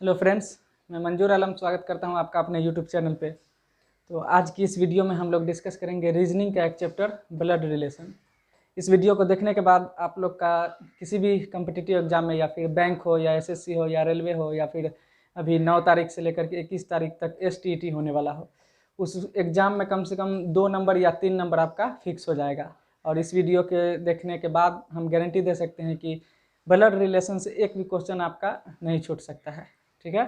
Hello friends, मैं मंजूर आलम स्वागत करता हूं आपका अपने यूट्यूब चैनल पे। तो आज की इस वीडियो में हम लोग डिस्कस करेंगे रीजनिंग का एक चैप्टर ब्लड रिलेशन। इस वीडियो को देखने के बाद आप लोग का किसी भी कम्पिटिटिव एग्जाम में या फिर बैंक हो या एसएससी हो या रेलवे हो या फिर अभी 9 तारीख से लेकर के 21 तारीख तक एसटीईटी होने वाला हो, उस एग्ज़ाम में कम से कम 2 नंबर या 3 नंबर आपका फिक्स हो जाएगा। और इस वीडियो के देखने के बाद हम गारंटी दे सकते हैं कि ब्लड रिलेशन से एक भी क्वेश्चन आपका नहीं छूट सकता है। ठीक है,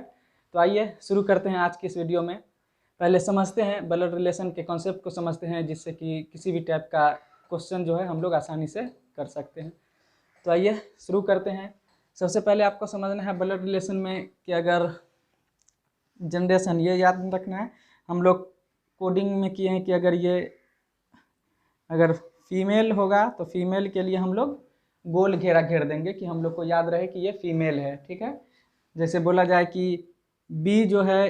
तो आइए शुरू करते हैं आज की इस वीडियो में। पहले समझते हैं ब्लड रिलेशन के कॉन्सेप्ट को समझते हैं, जिससे कि किसी भी टाइप का क्वेश्चन जो है हम लोग आसानी से कर सकते हैं। तो आइए शुरू करते हैं। सबसे पहले आपको समझना है ब्लड रिलेशन में कि अगर जनरेशन, ये याद रखना है, हम लोग कोडिंग में किए हैं कि अगर फीमेल होगा तो फीमेल के लिए हम लोग गोल घेरा घेर देंगे कि हम लोग को याद रहे कि ये फीमेल है। ठीक है, जैसे बोला जाए कि बी जो है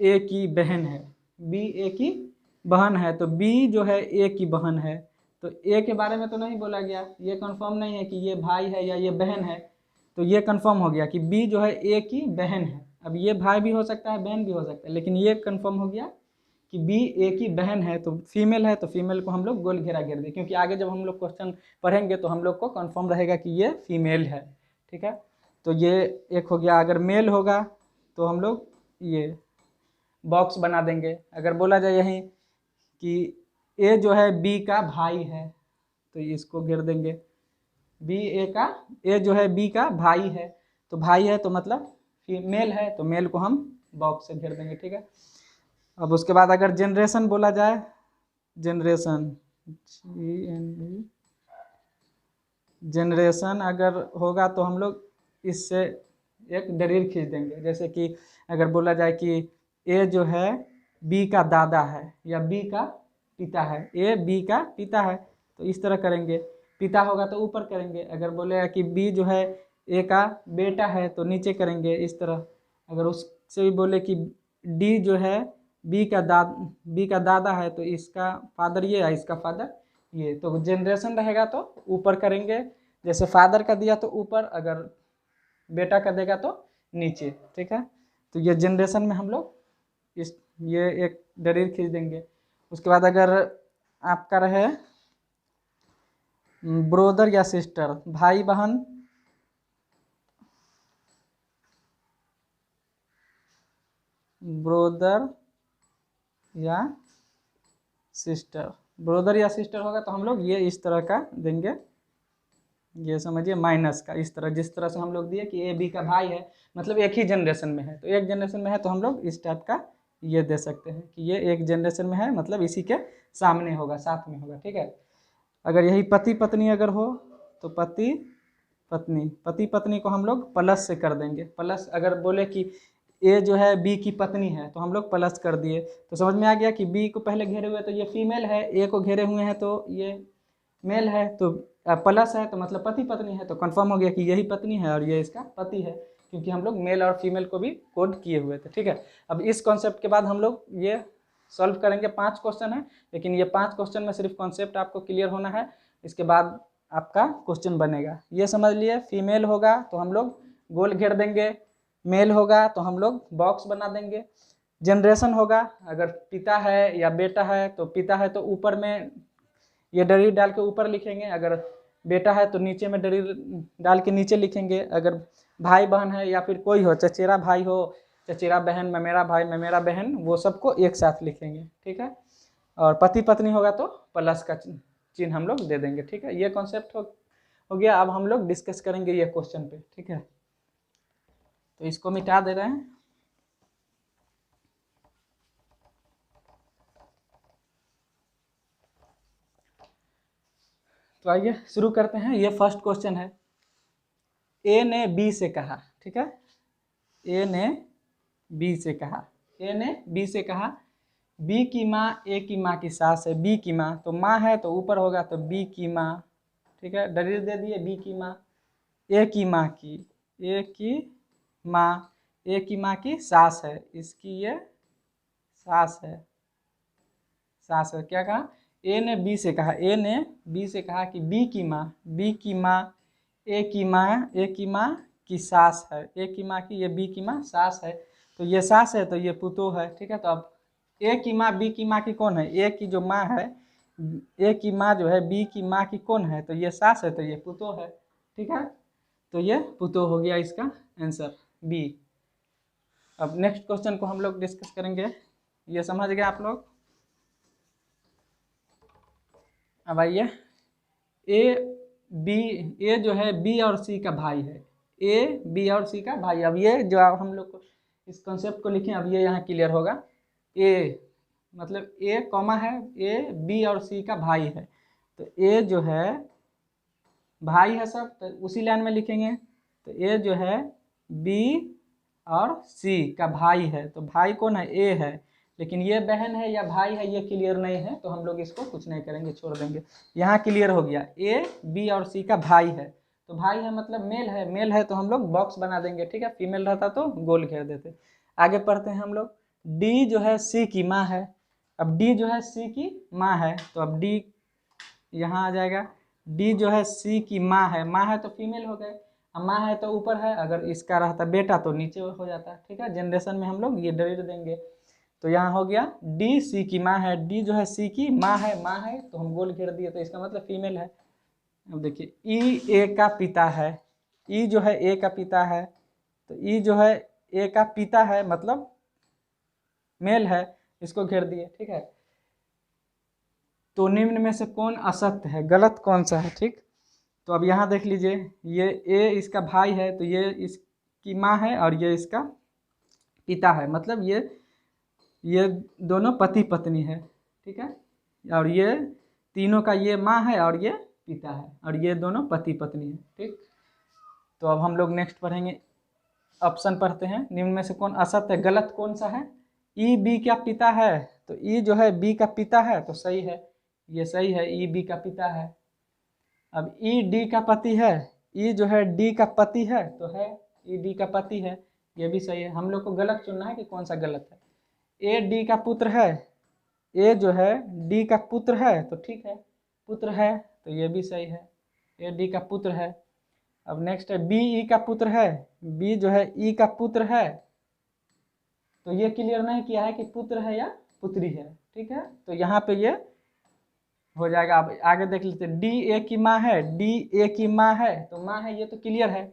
ए की बहन है, बी ए की बहन है, तो बी जो है ए की बहन है। तो ए के बारे में तो नहीं बोला गया, ये कंफर्म नहीं है कि ये भाई है या ये बहन है। तो ये कंफर्म हो गया कि बी जो है ए की बहन है। अब ये भाई भी हो सकता है, बहन भी हो सकता है, लेकिन ये कंफर्म हो गया कि बी ए की बहन है, तो फीमेल है, तो फीमेल को हम लोग गोल घेरा घेर दें, क्योंकि आगे जब हम लोग क्वेश्चन पढ़ेंगे तो हम लोग को कंफर्म रहेगा कि ये फीमेल है। ठीक है, तो ये एक हो गया। अगर मेल होगा तो हम लोग ये बॉक्स बना देंगे। अगर बोला जाए यहीं कि ए जो है बी का भाई है, तो इसको घेर देंगे। बी ए का, ए जो है बी का भाई है, तो भाई है तो मतलब फीमेल है, तो मेल को हम बॉक्स से घेर देंगे। ठीक है, अब उसके बाद अगर जनरेशन बोला जाए, जनरेशन जनरेशन अगर होगा तो हम लोग इससे एक दलील खींच देंगे। जैसे कि अगर बोला जाए कि ए जो है बी का दादा है या बी का पिता है, ए बी का पिता है, तो इस तरह करेंगे। पिता होगा तो ऊपर करेंगे। अगर बोलेगा कि बी जो है ए का बेटा है तो नीचे करेंगे इस तरह। अगर उससे भी बोले कि डी जो है बी का दादा है, तो इसका फादर ये है, इसका फादर ये, तो जनरेशन रहेगा तो ऊपर करेंगे। जैसे फादर का दिया तो ऊपर, अगर बेटा का देगा तो नीचे। ठीक है, तो ये जनरेशन में हम लोग ये एक दलील खींच देंगे। उसके बाद अगर आपका रहे ब्रोदर या सिस्टर, भाई बहन, ब्रोदर या सिस्टर, ब्रोदर या सिस्टर होगा तो हम लोग ये इस तरह का देंगे। ये समझिए माइनस का, इस तरह, जिस तरह से हम लोग दिए कि ए बी का भाई है, मतलब एक ही जनरेशन में है, तो एक जनरेशन में है तो हम लोग इस टाइप का ये दे सकते हैं कि ये एक जनरेशन में है, मतलब इसी के सामने होगा, साथ में होगा। ठीक है, अगर यही पति पत्नी अगर हो तो पति पत्नी, पति पत्नी को हम लोग प्लस से कर देंगे। प्लस, अगर बोले कि ए जो है बी की पत्नी है तो हम लोग प्लस कर दिए, तो समझ में आ गया कि बी को पहले घेरे हुए तो ये फीमेल है, ए को घेरे हुए हैं तो ये मेल है, तो प्लस है तो मतलब पति पत्नी है, तो कंफर्म हो गया कि यही पत्नी है और ये इसका पति है, क्योंकि हम लोग मेल और फीमेल को भी कोड किए हुए थे। ठीक है, अब इस कॉन्सेप्ट के बाद हम लोग ये सॉल्व करेंगे। 5 क्वेश्चन है, लेकिन ये 5 क्वेश्चन में सिर्फ कॉन्सेप्ट आपको क्लियर होना है, इसके बाद आपका क्वेश्चन बनेगा। ये समझ लिए, फीमेल होगा तो हम लोग गोल घेर देंगे, मेल होगा तो हम लोग बॉक्स बना देंगे। जनरेशन होगा, अगर पिता है या बेटा है, तो पिता है तो ऊपर में ये डरी डाल के ऊपर लिखेंगे, अगर बेटा है तो नीचे में डरी डाल के नीचे लिखेंगे। अगर भाई बहन है या फिर कोई हो, चचेरा भाई हो, चचेरा बहन, ममेरा भाई, ममेरा बहन, वो सबको एक साथ लिखेंगे। ठीक है, और पति पत्नी होगा तो प्लस का चिन्ह हम लोग दे देंगे। ठीक है, ये कॉन्सेप्ट हो गया। अब हम लोग डिस्कस करेंगे ये क्वेश्चन पे। ठीक है, तो इसको मिटा दे रहे हैं। तो आइए शुरू करते हैं। ये फर्स्ट क्वेश्चन है। ए ने बी से कहा, ठीक है, ए ने बी से कहा, ए ने बी से कहा, बी की माँ ए की माँ की सास है, बी की माँ, तो माँ है तो ऊपर होगा तो बी की माँ। ठीक है, दलील दे दिए, बी की माँ, ए की माँ की, ए की माँ, ए की माँ की सास है, इसकी ये सास है, सास है। क्या कहा, ए ने बी से कहा, ए ने बी से कहा कि बी की माँ, बी की माँ, ए की माँ, ए की माँ की सास है, ए की माँ की, ये बी की माँ सास है, तो ये सास है तो ये पुतोह है। ठीक है, तो अब ए की माँ बी की माँ की कौन है, ए की जो माँ है, ए की माँ जो है बी की माँ की कौन है, तो ये सास है तो ये पुतोह है। ठीक है, तो ये पुतोह हो गया इसका आंसर बी। अब नेक्स्ट क्वेश्चन को हम लोग डिस्कस करेंगे, ये समझ गए आप लोग। अब आइए, ए बी, ए जो है बी और सी का भाई है, ए बी और सी का भाई। अब ये जो आप हम लोग को इस कॉन्सेप्ट को लिखें, अब ये यहाँ क्लियर होगा। ए मतलब ए कॉमा है, ए बी और सी का भाई है, तो ए जो है भाई है सब, तो उसी लाइन में लिखेंगे। तो ए जो है बी और सी का भाई है, तो भाई कौन है, ए है, लेकिन ये बहन है या भाई है ये क्लियर नहीं है, तो हम लोग इसको कुछ नहीं करेंगे, छोड़ देंगे। यहाँ क्लियर हो गया, ए बी और सी का भाई है, तो भाई है मतलब मेल है, मेल है तो हम लोग बॉक्स बना देंगे। ठीक है, फीमेल रहता तो गोल घेर देते। आगे पढ़ते हैं हम लोग, डी जो है सी की माँ है। अब डी जो है सी की माँ है, तो अब डी यहाँ आ जाएगा, डी जो है सी की माँ है, माँ है तो फीमेल हो गए, अब माँ है तो ऊपर है, अगर इसका रहता बेटा तो नीचे हो जाता। ठीक है, जनरेशन में हम लोग ये डेरिड देंगे। तो यहाँ हो गया डी सी की माँ है, डी जो है सी की माँ है तो हम गोल घेर दिए, तो इसका मतलब फीमेल है। अब देखिए ई ए का पिता है, ई जो है ए का पिता है, तो ई जो है ए का पिता है मतलब मेल है, इसको घेर दिए। ठीक है, तो निम्न में से कौन असत्य है, गलत कौन सा है। ठीक, तो अब यहाँ देख लीजिए, ये ए इसका भाई है तो ये इसकी माँ है और ये इसका पिता है, मतलब ये दोनों पति पत्नी है। ठीक है, और ये तीनों का ये माँ है और ये पिता है, और ये दोनों पति पत्नी है। ठीक, तो अब हम लोग नेक्स्ट पढ़ेंगे, ऑप्शन पढ़ते हैं, निम्न में से कौन असत्य है, गलत कौन सा है। ई बी का पिता है, तो ई जो है बी का पिता है तो सही है, ये सही है, ई बी का पिता है। अब ई डी का पति है, ई जो है डी का पति है तो है, ई डी का पति है, ये भी सही है। हम लोग को गलत चुनना है कि कौन सा गलत है। ए डी का पुत्र है, ए जो है डी का पुत्र है तो ठीक है, पुत्र है तो ये भी सही है, ए डी का पुत्र है। अब नेक्स्ट है बी ई का पुत्र है, बी जो है ई का पुत्र है, तो ये क्लियर नहीं किया है कि पुत्र है या पुत्री है। ठीक है, तो यहाँ पे ये हो जाएगा। अब आगे देख लेते हैं, डी ए की माँ है, डी ए की माँ है तो माँ है, ये तो क्लियर है,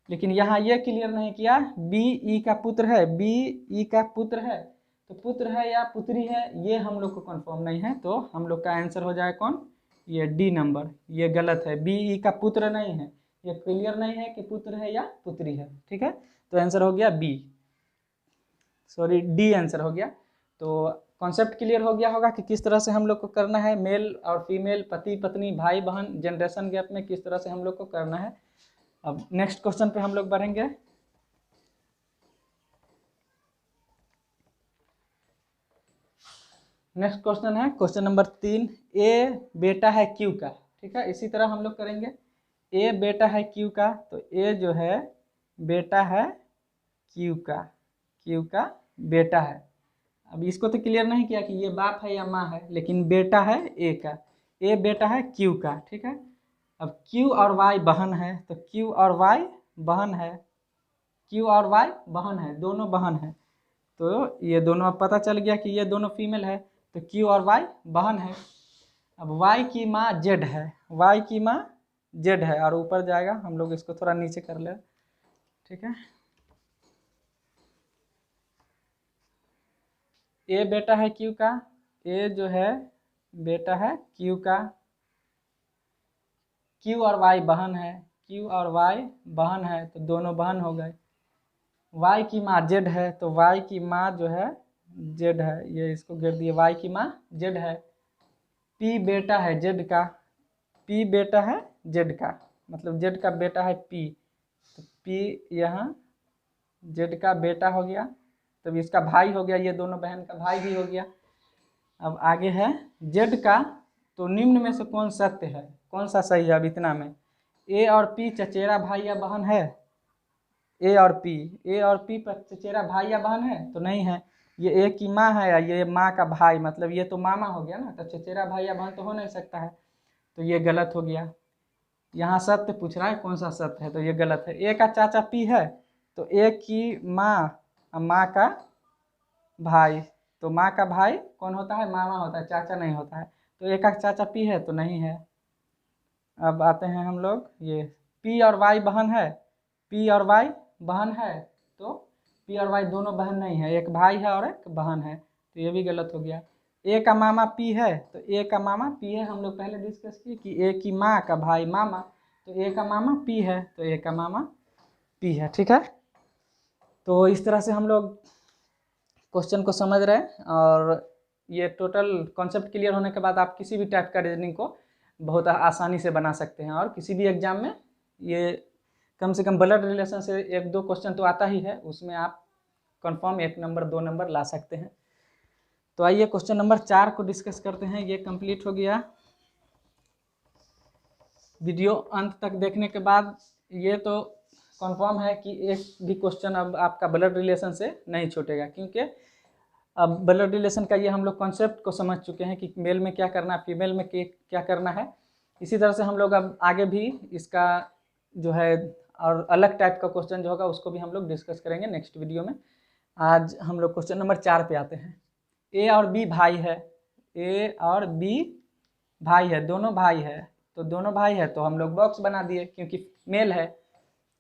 लेकिन यहाँ ये क्लियर नहीं किया, बी ई का पुत्र है, बी ई का पुत्र है, तो पुत्र है या पुत्री है ये हम लोग को कंफर्म नहीं है, तो हम लोग का आंसर हो जाए कौन, ये डी नंबर, ये गलत है, बी ई का पुत्र नहीं है, ये क्लियर नहीं है कि पुत्र है या पुत्री है। ठीक है, तो आंसर हो गया बी, सॉरी डी आंसर हो गया। तो कॉन्सेप्ट क्लियर हो गया होगा कि किस तरह से हम लोग को करना है, मेल और फीमेल, पति पत्नी, भाई बहन, जनरेशन गैप में किस तरह से हम लोग को करना है। अब नेक्स्ट क्वेश्चन पे हम लोग बढ़ेंगे। नेक्स्ट क्वेश्चन है क्वेश्चन नंबर 3, ए बेटा है क्यू का। ठीक है, इसी तरह हम लोग करेंगे, ए बेटा है क्यू का, तो ए जो है बेटा है क्यू का, क्यू का बेटा है। अब इसको तो क्लियर नहीं किया कि ये बाप है या माँ है, लेकिन बेटा है ए का, ए बेटा है क्यू का। ठीक है, अब क्यू और वाई बहन है, तो क्यू और वाई बहन है, क्यू और वाई बहन है, दोनों बहन है, तो ये दोनों अब पता चल गया कि ये दोनों फीमेल है, तो क्यू और वाई बहन है। अब वाई की माँ जेड है, वाई की माँ जेड है, और ऊपर जाएगा, हम लोग इसको थोड़ा नीचे कर ले। ठीक है, ए बेटा है क्यू का, ए जो है बेटा है क्यू का, क्यू और वाई बहन है, क्यू और वाई बहन है, तो दोनों बहन हो गए। वाई की माँ जेड है, तो वाई की माँ जो है जेड है, ये इसको घेर दिए, वाई की माँ जेड है। पी बेटा है जेड का, पी बेटा है जेड का, मतलब जेड का बेटा है पी, तो पी यहाँ जेड का बेटा हो गया, तब इसका भाई हो गया, ये दोनों बहन का भाई भी हो गया। अब आगे है जेड का, तो निम्न में से कौन सत्य है, कौन सा सही है। अब इतना में ए और पी चचेरा भाई या बहन है, ए और पी पर चचेरा भाई या बहन है तो नहीं है, ये ए की माँ है या ये माँ का भाई, मतलब ये तो मामा हो गया ना, तो चचेरा भाई या बहन तो हो नहीं सकता है, तो ये गलत हो गया। यहाँ सत्य पूछ रहा है, कौन सा सत्य है, तो ये गलत है। ए का चाचा पी है, तो ए की माँ, माँ का भाई, तो माँ का भाई कौन होता है, मामा होता है, चाचा नहीं होता है। तो ए का चाचा पी है तो नहीं है। अब आते हैं हम लोग, ये पी और वाई बहन है, पी और वाई बहन है, तो पी और वाई दोनों बहन नहीं है, एक भाई है और एक बहन है, तो ये भी गलत हो गया। ए का मामा पी है, तो ए का मामा पी है, हम लोग पहले डिस्कस किए कि ए की माँ का भाई मामा, तो ए का मामा पी है, तो ए का मामा पी है। ठीक है, तो इस तरह से हम लोग क्वेश्चन को समझ रहे हैं, और ये टोटल कॉन्सेप्ट क्लियर होने के बाद आप किसी भी टाइप का रीजनिंग को बहुत आसानी से बना सकते हैं, और किसी भी एग्जाम में ये कम से कम ब्लड रिलेशन से 1-2 क्वेश्चन तो आता ही है, उसमें आप कंफर्म 1 नंबर 2 नंबर ला सकते हैं। तो आइए क्वेश्चन नंबर 4 को डिस्कस करते हैं। ये कंप्लीट हो गया। वीडियो अंत तक देखने के बाद ये तो कंफर्म है कि एक भी क्वेश्चन अब आपका ब्लड रिलेशन से नहीं छूटेगा, क्योंकि अब ब्लड रिलेशन का ये हम लोग कॉन्सेप्ट को समझ चुके हैं कि मेल में क्या करना है, फीमेल में क्या करना है। इसी तरह से हम लोग अब आगे भी इसका जो है और अलग टाइप का क्वेश्चन जो होगा उसको भी हम लोग डिस्कस करेंगे नेक्स्ट वीडियो में। आज हम लोग क्वेश्चन नंबर 4 पे आते हैं। ए और बी भाई है, ए और बी भाई है, दोनों भाई है, तो दोनों भाई है तो हम लोग बॉक्स बना दिए क्योंकि मेल है।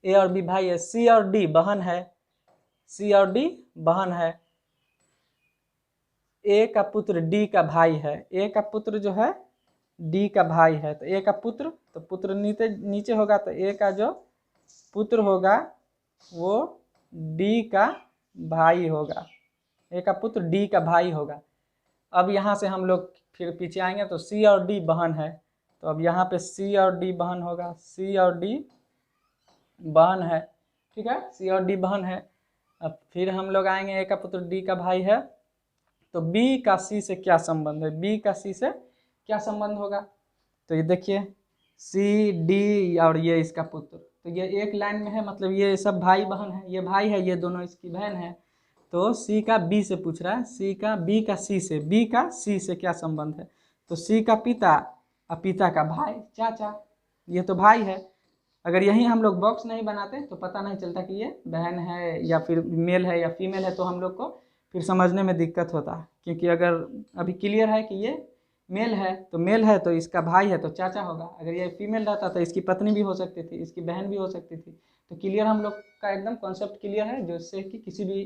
ए और बी भाई है। सी और डी बहन है, सी और डी बहन है। ए का पुत्र डी का भाई है, ए का पुत्र जो है डी का भाई है, तो ए का पुत्र, तो पुत्र नीचे नीचे होगा, तो ए का जो पुत्र होगा वो डी का भाई होगा, ए का पुत्र डी का भाई होगा। अब यहाँ से हम लोग फिर पीछे आएंगे, तो सी और डी बहन है, तो अब यहाँ पे सी और डी बहन होगा, सी और डी बहन है। ठीक है, सी और डी बहन है। अब फिर हम लोग आएंगे, ए का पुत्र डी का भाई है, तो बी का सी से क्या संबंध है, बी का सी से क्या संबंध होगा, तो ये देखिए सी डी और ये इसका पुत्र, तो ये एक लाइन में है, मतलब ये सब भाई बहन है, ये भाई है, ये दोनों इसकी बहन है। तो सी का बी से पूछ रहा है, सी का बी का सी से, बी का सी से क्या संबंध है, तो सी का पिता और पिता का भाई चाचा, ये तो भाई है। अगर यही हम लोग बॉक्स नहीं बनाते तो पता नहीं चलता कि ये बहन है या फिर मेल है या फीमेल है, तो हम लोग को फिर समझने में दिक्कत होता है। क्योंकि अगर अभी क्लियर है कि ये मेल है, तो मेल है तो इसका भाई है तो चाचा होगा। अगर ये फीमेल रहता तो इसकी पत्नी भी हो सकती थी, इसकी बहन भी हो सकती थी। तो क्लियर हम लोग का एकदम कॉन्सेप्ट क्लियर है, जिससे कि किसी भी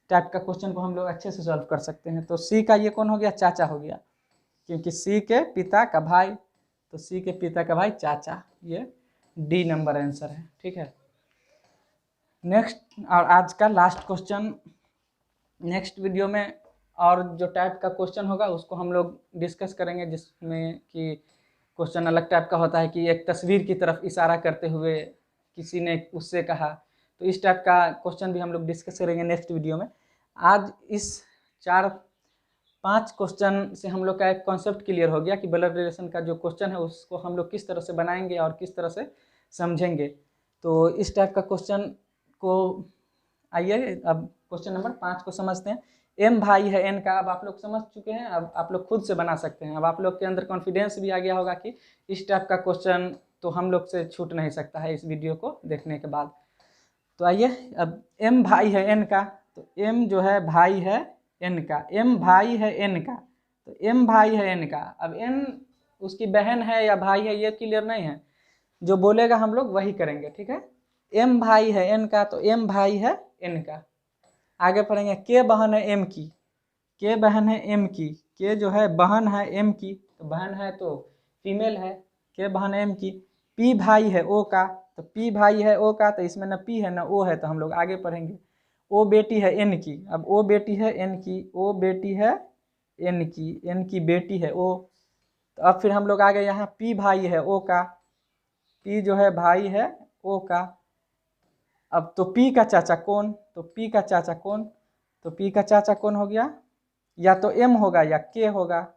टाइप का क्वेश्चन को हम लोग अच्छे से सॉल्व कर सकते हैं। तो सी का ये कौन हो गया, चाचा हो गया, क्योंकि सी के पिता का भाई, तो सी के पिता का भाई चाचा, ये डी नंबर आंसर है। ठीक है, नेक्स्ट और आज का लास्ट क्वेश्चन, नेक्स्ट वीडियो में और जो टाइप का क्वेश्चन होगा उसको हम लोग डिस्कस करेंगे, जिसमें कि क्वेश्चन अलग टाइप का होता है कि एक तस्वीर की तरफ इशारा करते हुए किसी ने उससे कहा, तो इस टाइप का क्वेश्चन भी हम लोग डिस्कस करेंगे नेक्स्ट वीडियो में। आज इस 4-5 क्वेश्चन से हम लोग का एक कॉन्सेप्ट क्लियर हो गया कि ब्लड रिलेशन का जो क्वेश्चन है उसको हम लोग किस तरह से बनाएंगे और किस तरह से समझेंगे। तो इस टाइप का क्वेश्चन को आइए अब क्वेश्चन नंबर 5 को समझते हैं। एम भाई है एन का, अब आप लोग समझ चुके हैं, अब आप लोग खुद से बना सकते हैं। अब आप लोग के अंदर कॉन्फिडेंस भी आ गया होगा कि इस टाइप का क्वेश्चन तो हम लोग से छूट नहीं सकता है इस वीडियो को देखने के बाद। तो आइए, अब एम भाई है एन का, तो एम जो है भाई है एन का, एम भाई है एन का, तो एम भाई है एन का। अब एन उसकी बहन है या भाई है ये क्लियर नहीं है, जो बोलेगा हम लोग वही करेंगे। ठीक है, एम भाई है एन का, तो एम भाई है एन का। आगे पढ़ेंगे, के बहन है एम की, के बहन है एम की, के जो है बहन है एम की, तो बहन है तो फीमेल है, के बहन है एम की। पी भाई है ओ का, तो पी भाई है ओ का, तो इसमें न पी है न ओ है, तो हम लोग आगे पढ़ेंगे। ओ बेटी है एन की, अब ओ बेटी है एन की, ओ बेटी है एन की बेटी है ओ, तो अब फिर हम लोग आगे यहाँ पी भाई है ओ का, पी जो है भाई है ओ का। अब तो पी का चाचा कौन, तो पी का चाचा कौन, तो पी का चाचा कौन हो गया, या तो एम होगा या के होगा।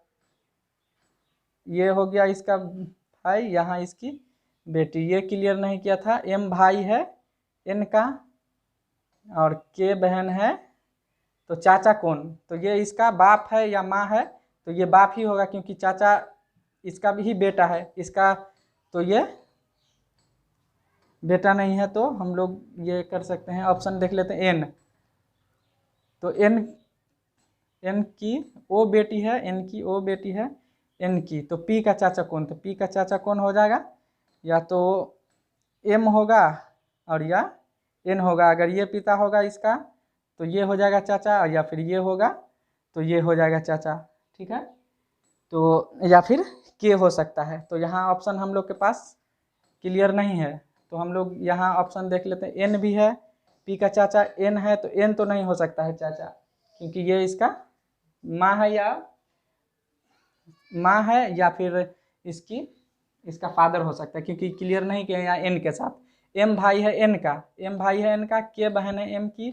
ये हो गया इसका भाई, यहाँ इसकी बेटी, ये क्लियर नहीं किया था। एम भाई है एन का और के बहन है, तो चाचा कौन, तो ये इसका बाप है या माँ है, तो ये बाप ही होगा क्योंकि चाचा इसका भी बेटा है इसका, तो ये बेटा नहीं है तो हम लोग ये कर सकते हैं, ऑप्शन देख लेते हैं एन। तो एन की ओ बेटी है, एन की ओ बेटी है एन की, तो पी का चाचा कौन? तो पी का चाचा कौन हो जाएगा? या तो एम होगा और या एन होगा। अगर ये पिता होगा इसका तो ये हो जाएगा चाचा, या फिर ये होगा तो ये हो जाएगा चाचा। ठीक है, तो या फिर के हो सकता है। तो यहाँ ऑप्शन हम लोग के पास क्लियर नहीं है, तो हम लोग यहाँ ऑप्शन देख लेते हैं। एन भी है, पी का चाचा एन है, तो एन तो नहीं हो सकता है चाचा, क्योंकि ये इसका माँ है या फिर इसका फादर हो सकता है, क्योंकि क्लियर नहीं किया यहाँ एन के साथ। एम भाई है एन का, के बहन है एम की,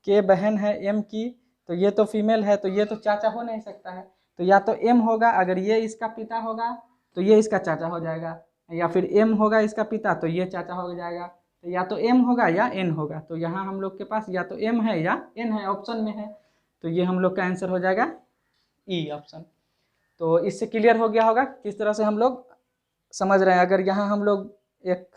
के बहन है एम की, तो ये तो फीमेल है, तो ये तो चाचा हो नहीं सकता है। तो या तो एम होगा, अगर ये इसका पिता होगा तो ये इसका चाचा हो जाएगा, या फिर एम होगा इसका पिता तो ये चाचा हो जाएगा। तो या तो एम होगा या एन होगा। तो यहाँ हम लोग के पास या तो एम है या एन है, ऑप्शन में है, तो ये हम लोग का आंसर हो जाएगा ई ऑप्शन। तो इससे क्लियर हो गया होगा किस तरह से हम लोग समझ रहे हैं। अगर यहाँ हम लोग एक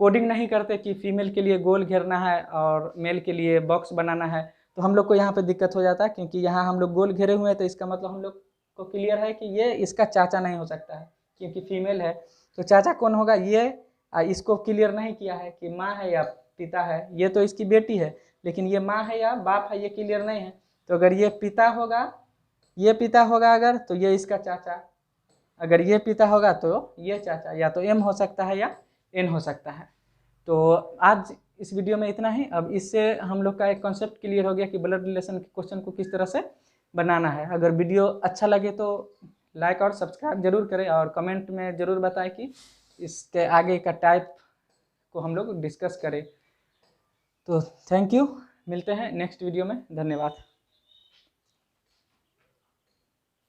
कोडिंग नहीं करते कि फीमेल के लिए गोल घेरना है और मेल के लिए बॉक्स बनाना है, तो हम लोग को यहाँ पे दिक्कत हो जाता है, क्योंकि यहाँ हम लोग गोल घेरे हुए हैं, तो इसका मतलब हम लोग को क्लियर है कि ये इसका चाचा नहीं हो सकता है, क्योंकि फीमेल है। तो चाचा कौन होगा? ये इसको क्लियर नहीं किया है कि माँ है या पिता है। ये तो इसकी बेटी है, लेकिन ये माँ है या बाप है ये क्लियर नहीं है। तो अगर ये पिता होगा, ये पिता होगा अगर, तो ये इसका चाचा, अगर ये पिता होगा तो ये चाचा, या तो एम हो सकता है या एन हो सकता है। तो आज इस वीडियो में इतना ही। अब इससे हम लोग का एक कॉन्सेप्ट क्लियर हो गया कि ब्लड रिलेशन के क्वेश्चन को किस तरह से बनाना है। अगर वीडियो अच्छा लगे तो लाइक और सब्सक्राइब जरूर करें, और कमेंट में ज़रूर बताएं कि इसके आगे का टाइप को हम लोग डिस्कस करें। तो थैंक यू, मिलते हैं नेक्स्ट वीडियो में, धन्यवाद।